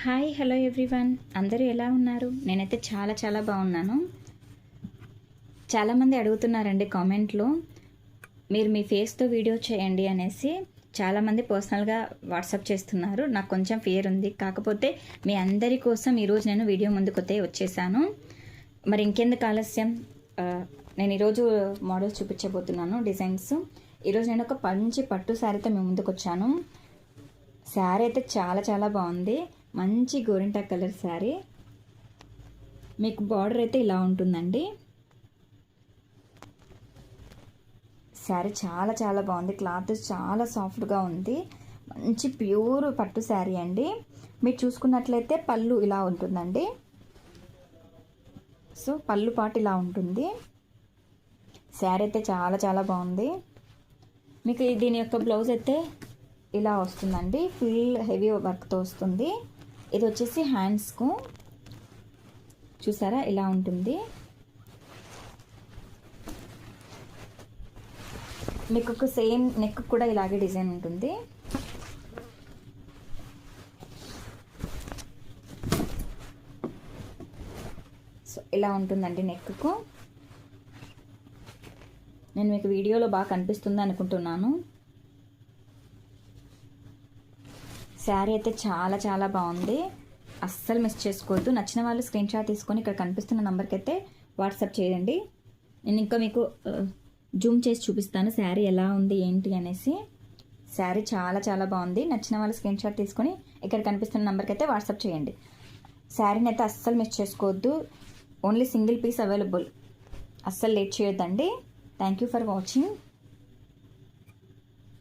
Hi hello everyone, అందరూ ఎలా ఉన్నారు? నేనైతే చాలా చాలా బాగున్నాను. చాలామంది అడుగుతున్నారండి కామెంట్లో, మీరు మీ ఫేస్తో వీడియో చేయండి అనేసి. చాలామంది పర్సనల్గా వాట్సాప్ చేస్తున్నారు. నాకు కొంచెం ఫియర్ ఉంది, కాకపోతే మీ అందరి కోసం ఈరోజు నేను వీడియో ముందుకొతే వచ్చేసాను. మరి ఇంకెందుకు ఆలస్యం, నేను ఈరోజు మోడల్స్ చూపించబోతున్నాను, డిజైన్స్. ఈరోజు నేను ఒక మంచి పట్టు శారీతో మేము ముందుకు వచ్చాను. శారీ అయితే చాలా చాలా బాగుంది, మంచి గోరింటా కలర్ శారీ. మీకు బార్డర్ అయితే ఇలా ఉంటుందండి. శారీ చాలా చాలా బాగుంది, క్లాత్ చాలా సాఫ్ట్గా ఉంది, మంచి ప్యూర్ పట్టు శారీ అండి. మీరు చూసుకున్నట్లయితే పళ్ళు ఇలా ఉంటుందండి. సో పళ్ళు పాటు ఇలా ఉంటుంది. శారీ అయితే చాలా చాలా బాగుంది. మీకు దీని యొక్క బ్లౌజ్ అయితే ఇలా వస్తుందండి, ఫుల్ హెవీ వర్క్తో వస్తుంది. ఇది వచ్చేసి హ్యాండ్స్కు చూసారా ఇలా ఉంటుంది. మీకు ఒక సేమ్ నెక్ కూడా ఇలాగే డిజైన్ ఉంటుంది. సో ఇలా ఉంటుందండి నెక్కు. నేను మీకు వీడియోలో బాగా కనిపిస్తుంది అనుకుంటున్నాను. శారీ అయితే చాలా చాలా బాగుంది, అస్సలు మిస్ చేసుకోవద్దు. నచ్చిన వాళ్ళు స్క్రీన్ షాట్ తీసుకొని ఇక్కడ కనిపిస్తున్న నెంబర్కి అయితే వాట్సాప్ చేయండి. నేను ఇంకా మీకు జూమ్ చేసి చూపిస్తాను శారీ ఎలా ఉంది ఏంటి అనేసి. శారీ చాలా చాలా బాగుంది. నచ్చిన వాళ్ళు స్క్రీన్ షాట్ తీసుకొని ఇక్కడ కనిపిస్తున్న నెంబర్కి అయితే వాట్సాప్ చేయండి. శారీని అయితే అస్సలు మిస్ చేసుకోవద్దు. ఓన్లీ సింగిల్ పీస్ అవైలబుల్, అస్సలు లేట్ చేయొద్దండి. Thank you for watching.